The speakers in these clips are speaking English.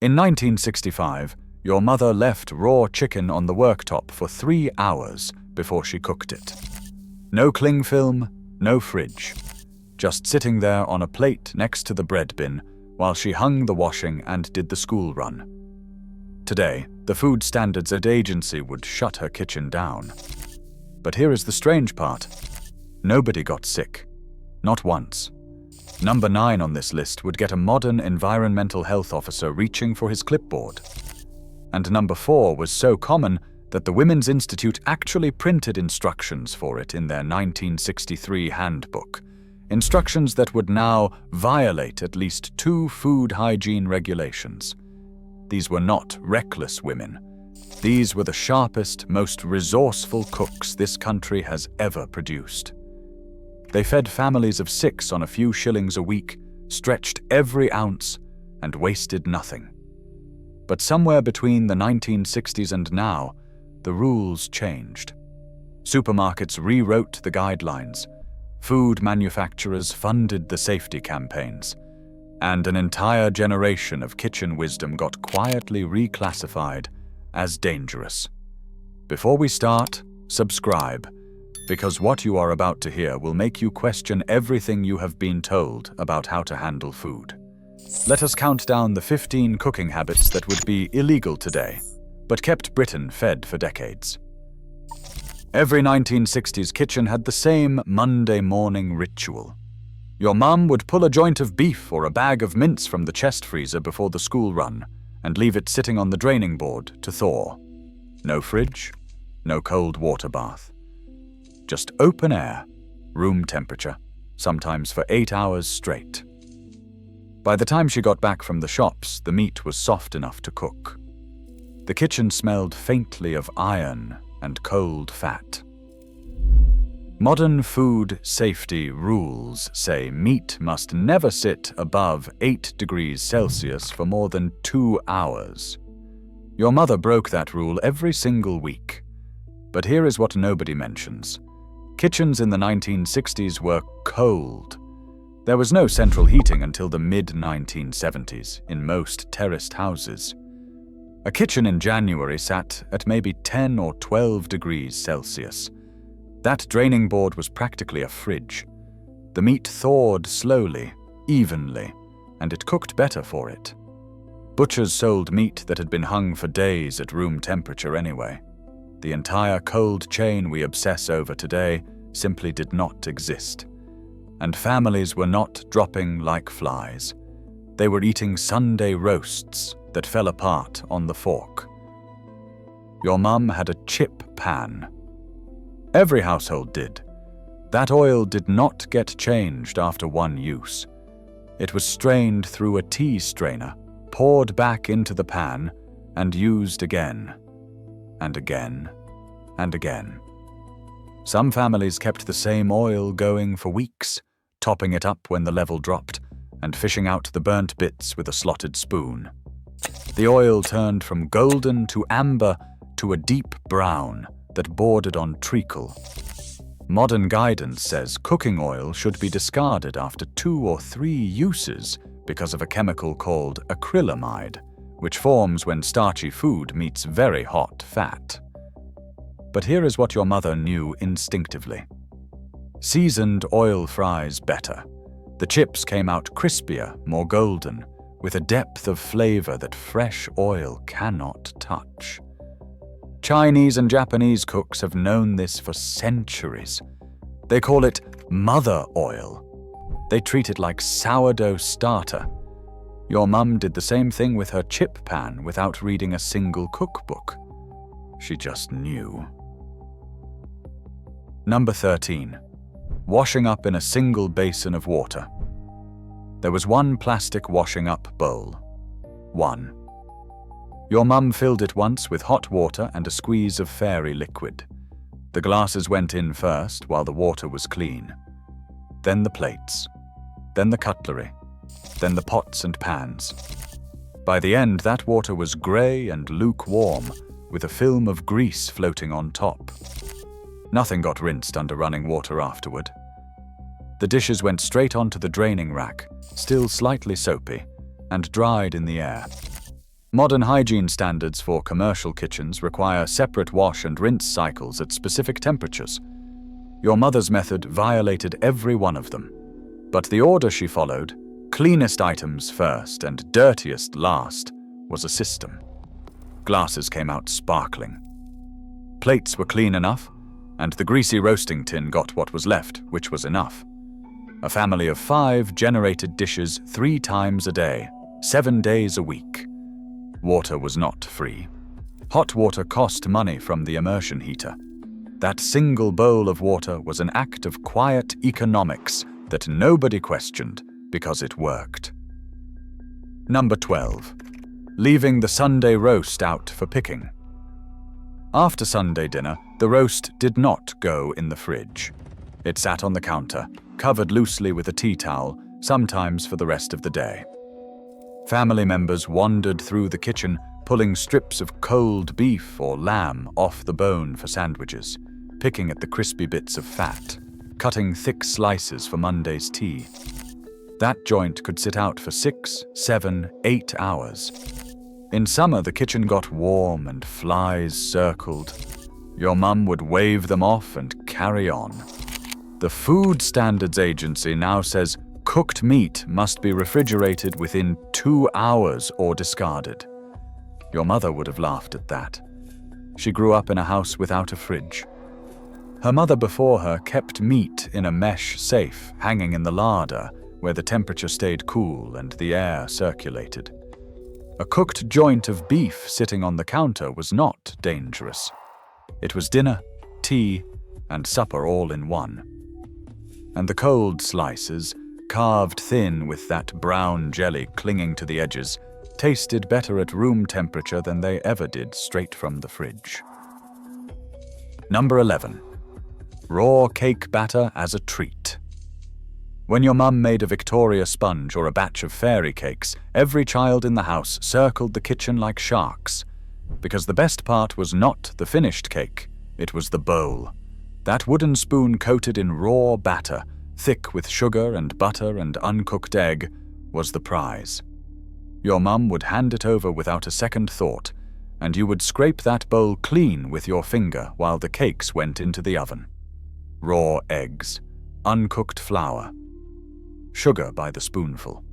In 1965, your mother left raw chicken on the worktop for 3 hours before she cooked it. No cling film, no fridge. Just sitting there on a plate next to the bread bin while she hung the washing and did the school run. Today, the Food Standards Agency would shut her kitchen down. But here is the strange part. Nobody got sick. Not once. Number 9 on this list would get a modern environmental health officer reaching for his clipboard. And number 4 was so common that the Women's Institute actually printed instructions for it in their 1963 handbook. Instructions that would now violate at least 2 food hygiene regulations. These were not reckless women. These were the sharpest, most resourceful cooks this country has ever produced. They fed families of 6 on a few shillings a week, stretched every ounce, and wasted nothing. But somewhere between the 1960s and now, the rules changed. Supermarkets rewrote the guidelines. Food manufacturers funded the safety campaigns. And an entire generation of kitchen wisdom got quietly reclassified as dangerous. Before we start, subscribe, because what you are about to hear will make you question everything you have been told about how to handle food. Let us count down the 15 cooking habits that would be illegal today, but kept Britain fed for decades. Every 1960s kitchen had the same Monday morning ritual. Your mum would pull a joint of beef or a bag of mince from the chest freezer before the school run and leave it sitting on the draining board to thaw. No fridge, no cold water bath. Just open air, room temperature, sometimes for 8 hours straight. By the time she got back from the shops, the meat was soft enough to cook. The kitchen smelled faintly of iron and cold fat. Modern food safety rules say meat must never sit above 8 degrees Celsius for more than 2 hours. Your mother broke that rule every single week. But here is what nobody mentions. Kitchens in the 1960s were cold. There was no central heating until the mid-1970s in most terraced houses. A kitchen in January sat at maybe 10 or 12 degrees Celsius. That draining board was practically a fridge. The meat thawed slowly, evenly, and it cooked better for it. Butchers sold meat that had been hung for days at room temperature anyway. The entire cold chain we obsess over today simply did not exist. And families were not dropping like flies. They were eating Sunday roasts that fell apart on the fork. Your mum had a chip pan. Every household did. That oil did not get changed after one use. It was strained through a tea strainer, poured back into the pan, and used again, and again, and again. Some families kept the same oil going for weeks, topping it up when the level dropped, and fishing out the burnt bits with a slotted spoon. The oil turned from golden to amber to a deep brown that bordered on treacle. Modern guidance says cooking oil should be discarded after 2 or 3 uses because of a chemical called acrylamide, which forms when starchy food meets very hot fat. But here is what your mother knew instinctively. Seasoned oil fries better. The chips came out crispier, more golden, with a depth of flavor that fresh oil cannot touch. Chinese and Japanese cooks have known this for centuries. They call it mother oil. They treat it like sourdough starter. Your mum did the same thing with her chip pan without reading a single cookbook. She just knew. Number 13. Washing up in a single basin of water. There was one plastic washing up bowl. One. Your mum filled it once with hot water and a squeeze of fairy liquid. The glasses went in first while the water was clean. Then the plates. Then the cutlery. Then the pots and pans. By the end, that water was grey and lukewarm, with a film of grease floating on top. Nothing got rinsed under running water afterward. The dishes went straight onto the draining rack, still slightly soapy, and dried in the air. Modern hygiene standards for commercial kitchens require separate wash and rinse cycles at specific temperatures. Your mother's method violated every one of them. But the order she followed, cleanest items first and dirtiest last, was a system. Glasses came out sparkling. Plates were clean enough, and the greasy roasting tin got what was left, which was enough. A family of 5 generated dishes 3 times a day, 7 days a week. Water was not free. Hot water cost money from the immersion heater. That single bowl of water was an act of quiet economics that nobody questioned because it worked. Number 12. Leaving the Sunday roast out for picking. After Sunday dinner, the roast did not go in the fridge. It sat on the counter, covered loosely with a tea towel, sometimes for the rest of the day. Family members wandered through the kitchen, pulling strips of cold beef or lamb off the bone for sandwiches, picking at the crispy bits of fat, cutting thick slices for Monday's tea. That joint could sit out for 6, 7, 8 hours. In summer, the kitchen got warm and flies circled. Your mum would wave them off and carry on. The Food Standards Agency now says cooked meat must be refrigerated within 2 hours or discarded. Your mother would have laughed at that. She grew up in a house without a fridge. Her mother before her kept meat in a mesh safe hanging in the larder where the temperature stayed cool and the air circulated. A cooked joint of beef sitting on the counter was not dangerous. It was dinner, tea, and supper all in one. And the cold slices, carved thin with that brown jelly clinging to the edges, tasted better at room temperature than they ever did straight from the fridge. Number 11. Raw cake batter as a treat. When your mum made a Victoria sponge or a batch of fairy cakes, every child in the house circled the kitchen like sharks. Because the best part was not the finished cake, it was the bowl. That wooden spoon coated in raw batter, thick with sugar and butter and uncooked egg, was the prize. Your mum would hand it over without a second thought, and you would scrape that bowl clean with your finger while the cakes went into the oven. Raw eggs, uncooked flour, sugar by the spoonful.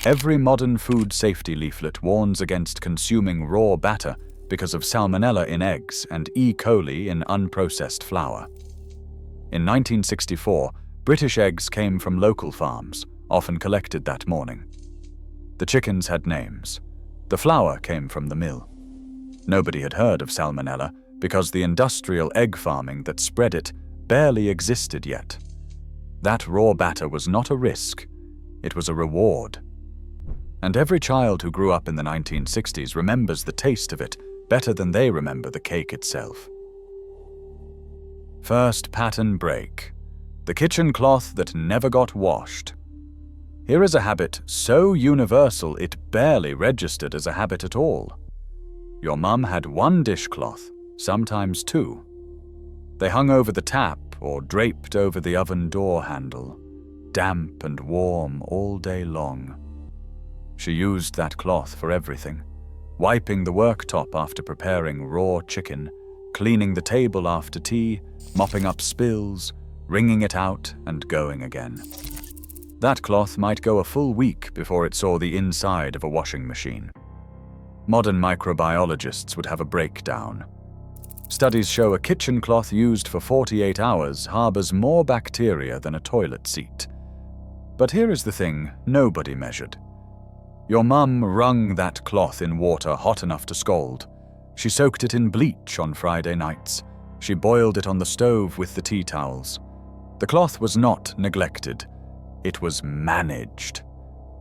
Every modern food safety leaflet warns against consuming raw batter because of salmonella in eggs and E. coli in unprocessed flour. In 1964, British eggs came from local farms, often collected that morning. The chickens had names. The flour came from the mill. Nobody had heard of salmonella because the industrial egg farming that spread it barely existed yet. That raw batter was not a risk, it was a reward. And every child who grew up in the 1960s remembers the taste of it better than they remember the cake itself. First pattern break. The kitchen cloth that never got washed. Here is a habit so universal it barely registered as a habit at all. Your mum had 1 dishcloth, sometimes 2. They hung over the tap or draped over the oven door handle, damp and warm all day long. She used that cloth for everything, wiping the worktop after preparing raw chicken, cleaning the table after tea, mopping up spills, wringing it out and going again. That cloth might go a full week before it saw the inside of a washing machine. Modern microbiologists would have a breakdown. Studies show a kitchen cloth used for 48 hours harbors more bacteria than a toilet seat. But here is the thing nobody measured. Your mum wrung that cloth in water hot enough to scald. She soaked it in bleach on Friday nights. She boiled it on the stove with the tea towels. The cloth was not neglected. It was managed.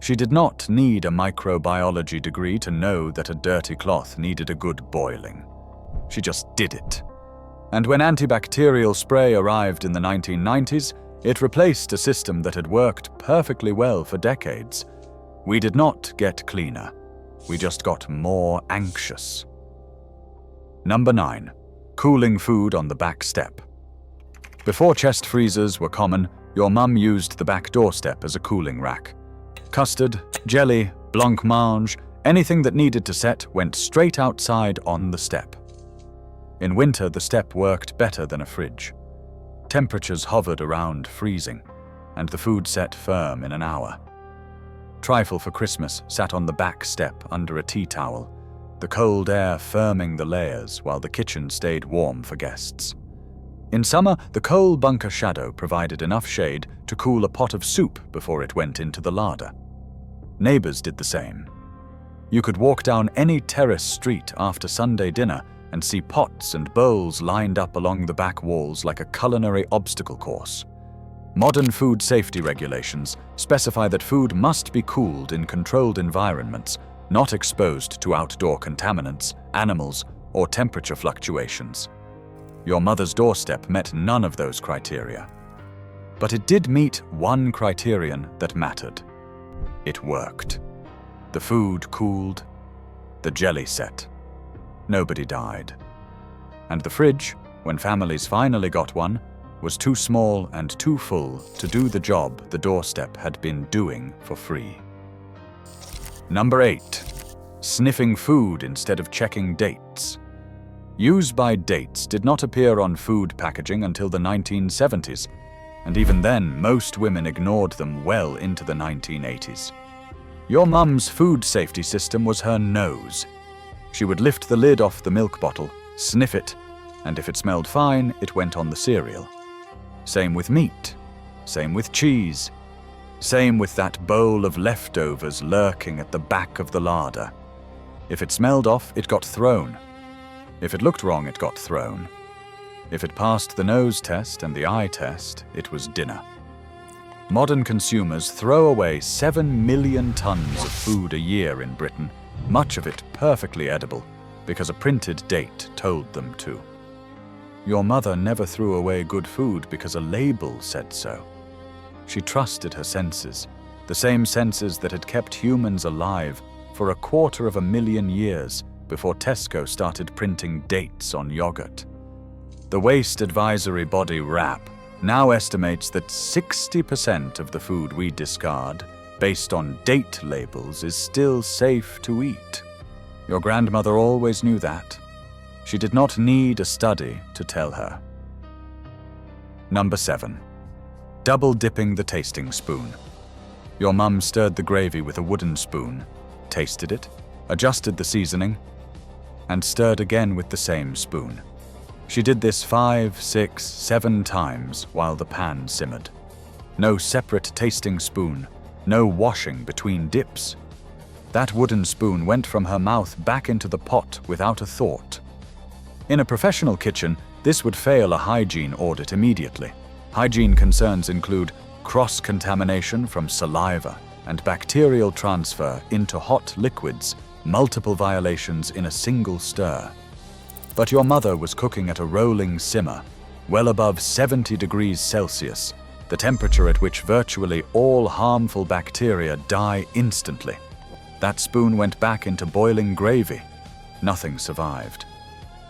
She did not need a microbiology degree to know that a dirty cloth needed a good boiling. She just did it. And when antibacterial spray arrived in the 1990s, it replaced a system that had worked perfectly well for decades. We did not get cleaner. We just got more anxious. Number 9. Cooling food on the back step. Before chest freezers were common, your mum used the back doorstep as a cooling rack. Custard, jelly, blancmange, Anything that needed to set went straight outside on the step. In winter, the step worked better than a fridge. Temperatures hovered around freezing, and the food set firm in an hour. Trifle for Christmas sat on the back step under a tea towel, the cold air firming the layers while the kitchen stayed warm for guests. In summer, the coal bunker shadow provided enough shade to cool a pot of soup before it went into the larder. Neighbors did the same. You could walk down any terrace street after Sunday dinner and see pots and bowls lined up along the back walls like a culinary obstacle course. Modern food safety regulations specify that food must be cooled in controlled environments, not exposed to outdoor contaminants, animals, or temperature fluctuations. Your mother's doorstep met none of those criteria. But it did meet one criterion that mattered. It worked. The food cooled. The jelly set. Nobody died. And the fridge, when families finally got one, was too small and too full to do the job the doorstep had been doing for free. Number 8. Sniffing food instead of checking dates. Use-by dates did not appear on food packaging until the 1970s, and even then most women ignored them well into the 1980s. Your mum's food safety system was her nose. She would lift the lid off the milk bottle, sniff it, and if it smelled fine, it went on the cereal. Same with meat. Same with cheese. Same with that bowl of leftovers lurking at the back of the larder. If it smelled off, it got thrown. If it looked wrong, it got thrown. If it passed the nose test and the eye test, it was dinner. Modern consumers throw away 7 million tons of food a year in Britain, much of it perfectly edible, because a printed date told them to. Your mother never threw away good food because a label said so. She trusted her senses, the same senses that had kept humans alive for 250,000 years before Tesco started printing dates on yogurt. The waste advisory body WRAP now estimates that 60% of the food we discard, based on date labels, is still safe to eat. Your grandmother always knew that. She did not need a study to tell her. Number 7. Double dipping the tasting spoon. Your mum stirred the gravy with a wooden spoon, tasted it, adjusted the seasoning, and stirred again with the same spoon. She did this 5, 6, 7 times while the pan simmered. No separate tasting spoon, no washing between dips. That wooden spoon went from her mouth back into the pot without a thought. In a professional kitchen, this would fail a hygiene audit immediately. Hygiene concerns include cross-contamination from saliva and bacterial transfer into hot liquids, multiple violations in a single stir. But your mother was cooking at a rolling simmer, well above 70 degrees Celsius, the temperature at which virtually all harmful bacteria die instantly. That spoon went back into boiling gravy. Nothing survived.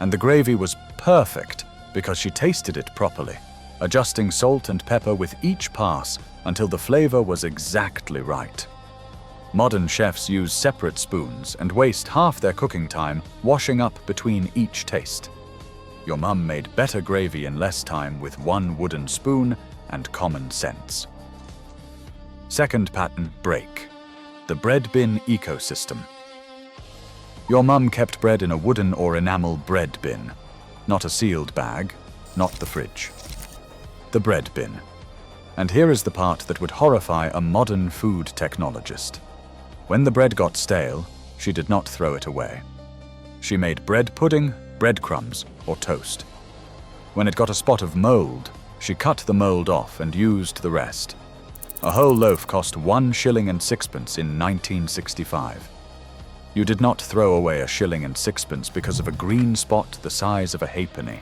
And the gravy was perfect because she tasted it properly, adjusting salt and pepper with each pass until the flavor was exactly right. Modern chefs use separate spoons and waste half their cooking time washing up between each taste. Your mum made better gravy in less time with one wooden spoon and common sense. Second pattern, break. The bread bin ecosystem. Your mum kept bread in a wooden or enamel bread bin, not a sealed bag, not the fridge. The bread bin. And here is the part that would horrify a modern food technologist. When the bread got stale, she did not throw it away. She made bread pudding, breadcrumbs, or toast. When it got a spot of mold, she cut the mold off and used the rest. A whole loaf cost 1 shilling and sixpence in 1965. You did not throw away a shilling and sixpence because of a green spot the size of a halfpenny.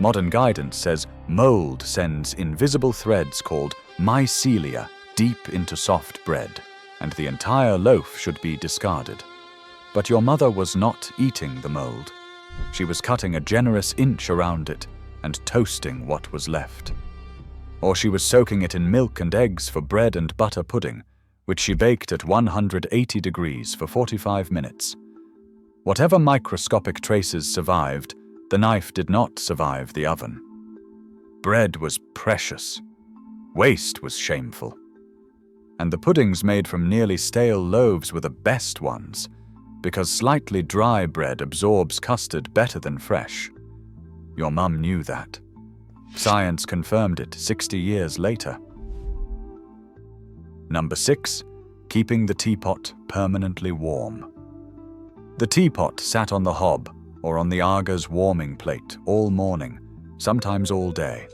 Modern guidance says mold sends invisible threads called mycelia deep into soft bread, and the entire loaf should be discarded. But your mother was not eating the mold. She was cutting a generous inch around it and toasting what was left. Or she was soaking it in milk and eggs for bread and butter pudding, which she baked at 180 degrees for 45 minutes. Whatever microscopic traces survived, the knife did not survive the oven. Bread was precious. Waste was shameful. And the puddings made from nearly stale loaves were the best ones, because slightly dry bread absorbs custard better than fresh. Your mum knew that. Science confirmed it 60 years later. Number 6. Keeping the teapot permanently warm. The teapot sat on the hob or on the Aga's warming plate all morning, sometimes all day.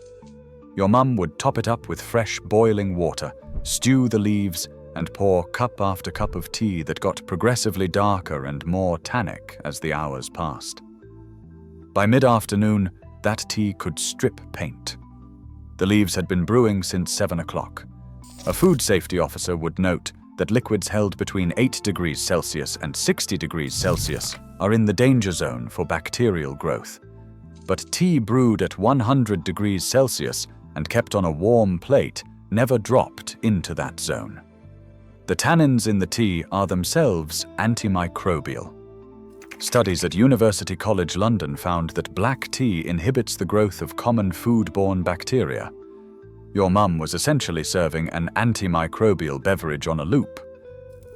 Your mum would top it up with fresh boiling water, stew the leaves, and pour cup after cup of tea that got progressively darker and more tannic as the hours passed. By mid-afternoon, that tea could strip paint. The leaves had been brewing since 7 o'clock. A food safety officer would note that liquids held between 8 degrees Celsius and 60 degrees Celsius are in the danger zone for bacterial growth. But tea brewed at 100 degrees Celsius and kept on a warm plate never dropped into that zone. The tannins in the tea are themselves antimicrobial. Studies at University College London found that black tea inhibits the growth of common food-borne bacteria. Your mum was essentially serving an antimicrobial beverage on a loop.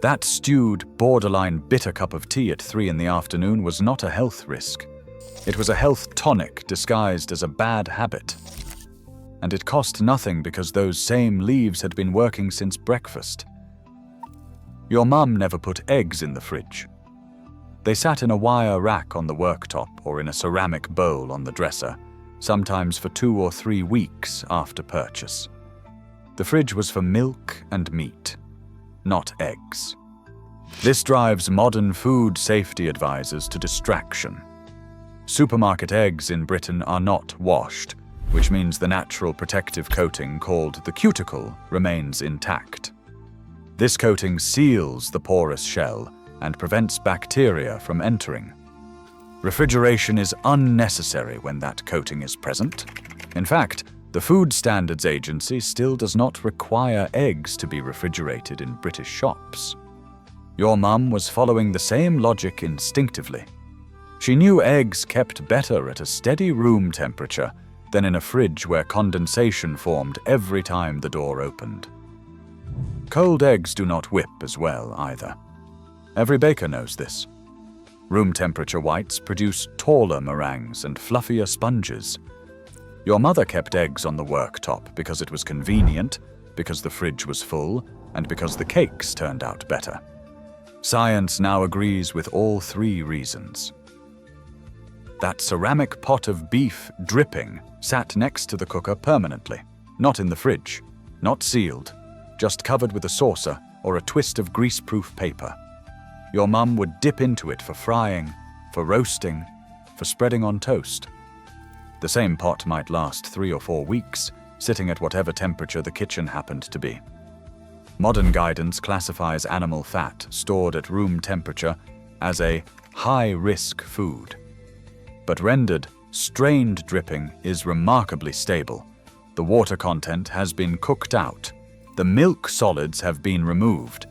That stewed, borderline bitter cup of tea at 3 in the afternoon was not a health risk. It was a health tonic disguised as a bad habit. And it cost nothing because those same leaves had been working since breakfast. Your mum never put eggs in the fridge. They sat in a wire rack on the worktop or in a ceramic bowl on the dresser, sometimes for 2 or 3 weeks after purchase. The fridge was for milk and meat, not eggs. This drives modern food safety advisors to distraction. Supermarket eggs in Britain are not washed, which means the natural protective coating called the cuticle remains intact. This coating seals the porous shell and prevents bacteria from entering. Refrigeration is unnecessary when that coating is present. In fact, the Food Standards Agency still does not require eggs to be refrigerated in British shops. Your mum was following the same logic instinctively. She knew eggs kept better at a steady room temperature than in a fridge where condensation formed every time the door opened. Cold eggs do not whip as well either. Every baker knows this. Room temperature whites produce taller meringues and fluffier sponges. Your mother kept eggs on the worktop because it was convenient, because the fridge was full, and because the cakes turned out better. Science now agrees with all 3 reasons. That ceramic pot of beef dripping sat next to the cooker permanently, not in the fridge, not sealed, just covered with a saucer or a twist of greaseproof paper. Your mum would dip into it for frying, for roasting, for spreading on toast. The same pot might last 3 or 4 weeks, sitting at whatever temperature the kitchen happened to be. Modern guidance classifies animal fat stored at room temperature as a high-risk food. But rendered, strained dripping is remarkably stable. The water content has been cooked out. The milk solids have been removed.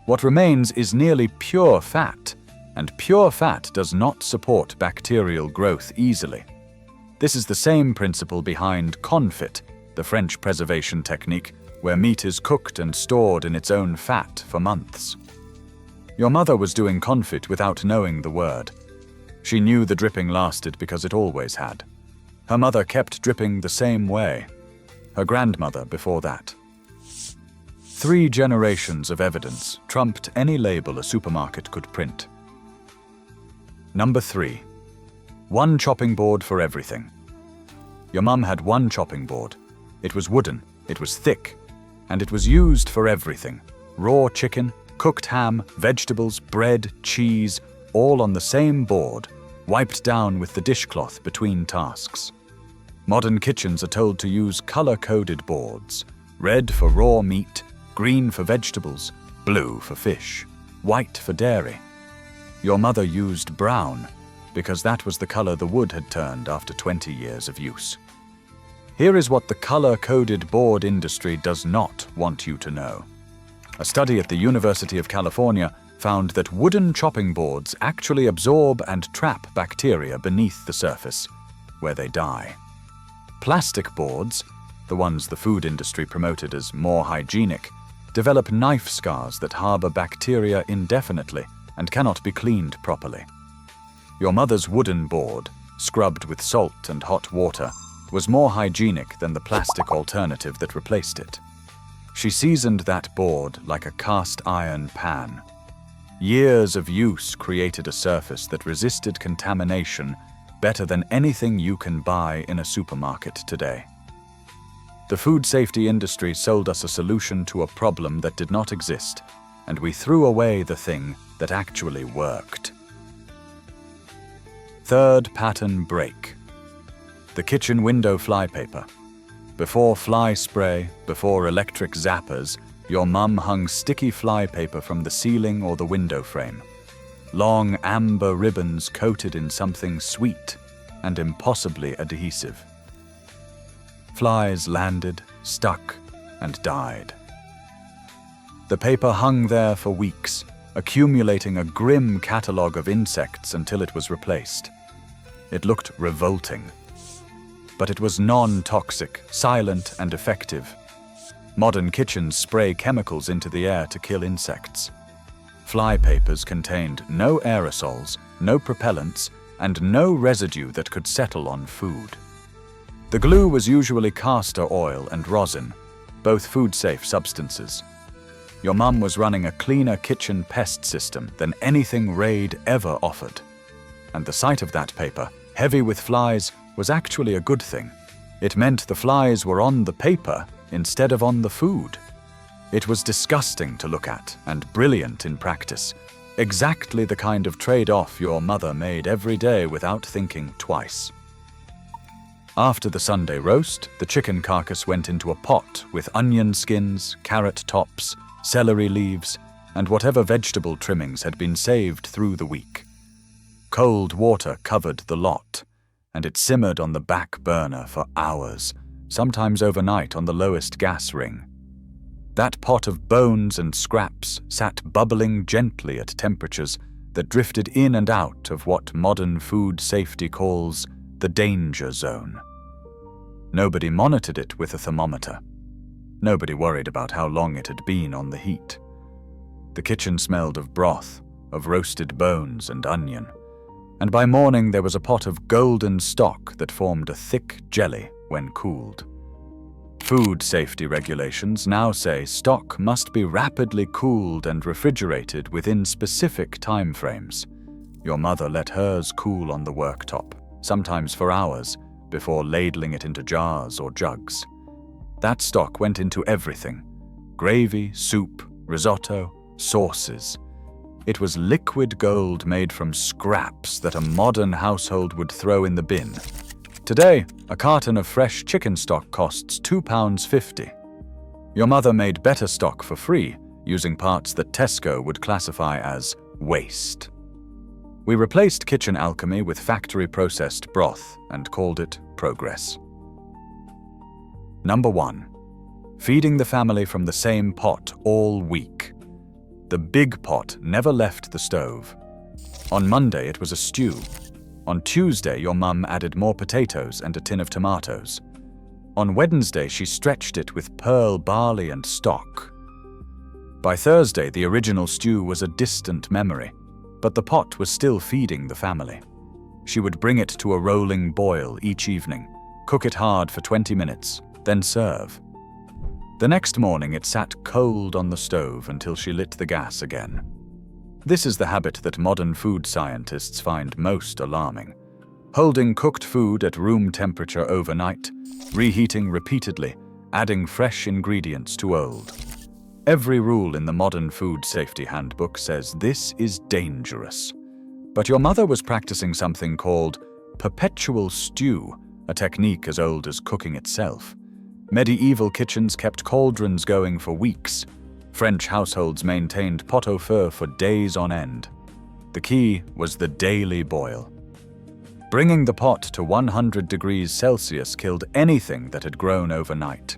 What remains is nearly pure fat, and pure fat does not support bacterial growth easily. This is the same principle behind confit, the French preservation technique, where meat is cooked and stored in its own fat for months. Your mother was doing confit without knowing the word. She knew the dripping lasted because it always had. Her mother kept dripping the same way. Her grandmother before that. 3 generations of evidence trumped any label a supermarket could print. Number 3. 1 chopping board for everything. Your mum had 1 chopping board. It was wooden, it was thick, and it was used for everything. Raw chicken, cooked ham, vegetables, bread, cheese, all on the same board, wiped down with the dishcloth between tasks. Modern kitchens are told to use color-coded boards. Red for raw meat, green for vegetables, blue for fish, white for dairy. Your mother used brown because that was the color the wood had turned after 20 years of use. Here is what the color-coded board industry does not want you to know. A study at the University of California found that wooden chopping boards actually absorb and trap bacteria beneath the surface, where they die. Plastic boards, the ones the food industry promoted as more hygienic, develop knife scars that harbor bacteria indefinitely and cannot be cleaned properly. Your mother's wooden board, scrubbed with salt and hot water, was more hygienic than the plastic alternative that replaced it. She seasoned that board like a cast iron pan. Years of use created a surface that resisted contamination better than anything you can buy in a supermarket today. The food safety industry sold us a solution to a problem that did not exist, and we threw away the thing that actually worked. Third pattern break. The kitchen window flypaper. Before fly spray, before electric zappers, your mum hung sticky flypaper from the ceiling or the window frame. Long amber ribbons coated in something sweet and impossibly adhesive. Flies landed, stuck, and died. The paper hung there for weeks, accumulating a grim catalogue of insects until it was replaced. It looked revolting. But it was non-toxic, silent, and effective. Modern kitchens spray chemicals into the air to kill insects. Flypapers contained no aerosols, no propellants, and no residue that could settle on food. The glue was usually castor oil and rosin, both food-safe substances. Your mum was running a cleaner kitchen pest system than anything Raid ever offered. And the sight of that paper, heavy with flies, was actually a good thing. It meant the flies were on the paper instead of on the food. It was disgusting to look at and brilliant in practice, exactly the kind of trade-off your mother made every day without thinking twice. After the Sunday roast, the chicken carcass went into a pot with onion skins, carrot tops, celery leaves, and whatever vegetable trimmings had been saved through the week. Cold water covered the lot, and it simmered on the back burner for hours, sometimes overnight on the lowest gas ring. That pot of bones and scraps sat bubbling gently at temperatures that drifted in and out of what modern food safety calls the danger zone. Nobody monitored it with a thermometer. Nobody worried about how long it had been on the heat. The kitchen smelled of broth, of roasted bones and onion, and by morning there was a pot of golden stock that formed a thick jelly when cooled. Food safety regulations now say stock must be rapidly cooled and refrigerated within specific time frames. Your mother let hers cool on the worktop, sometimes for hours, before ladling it into jars or jugs. That stock went into everything: gravy, soup, risotto, sauces. It was liquid gold made from scraps that a modern household would throw in the bin. Today, a carton of fresh chicken stock costs £2.50. Your mother made better stock for free, using parts that Tesco would classify as waste. We replaced kitchen alchemy with factory-processed broth and called it progress. Number 1. Feeding the family from the same pot all week. The big pot never left the stove. On Monday it was a stew. On Tuesday your mum added more potatoes and a tin of tomatoes. On Wednesday she stretched it with pearl barley and stock. By Thursday the original stew was a distant memory, but the pot was still feeding the family. She would bring it to a rolling boil each evening, cook it hard for 20 minutes, then serve. The next morning it sat cold on the stove until she lit the gas again. This is the habit that modern food scientists find most alarming. Holding cooked food at room temperature overnight, reheating repeatedly, adding fresh ingredients to old. Every rule in the modern food safety handbook says this is dangerous. But your mother was practicing something called perpetual stew, a technique as old as cooking itself. Medieval kitchens kept cauldrons going for weeks. French households maintained pot-au-feu for days on end. The key was the daily boil. Bringing the pot to 100 degrees Celsius killed anything that had grown overnight.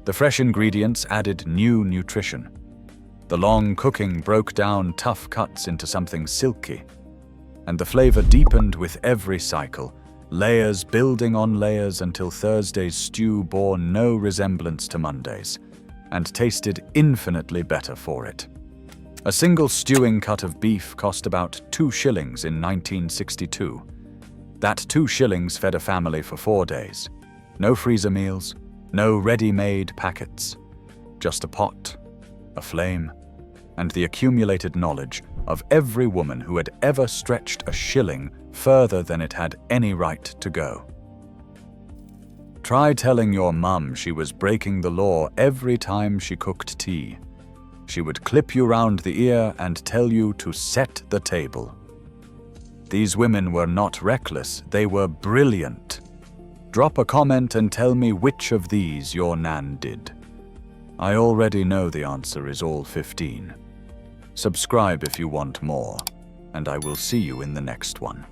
The fresh ingredients added new nutrition. The long cooking broke down tough cuts into something silky, and the flavor deepened with every cycle, layers building on layers until Thursday's stew bore no resemblance to Monday's, and tasted infinitely better for it. A single stewing cut of beef cost about 2 shillings in 1962. That 2 shillings fed a family for 4 days. No freezer meals, no ready-made packets, just a pot, a flame, and the accumulated knowledge of every woman who had ever stretched a shilling further than it had any right to go. Try telling your mum she was breaking the law every time she cooked tea. She would clip you round the ear and tell you to set the table. These women were not reckless, they were brilliant. Drop a comment and tell me which of these your Nan did. I already know the answer is all 15. Subscribe if you want more, and I will see you in the next one.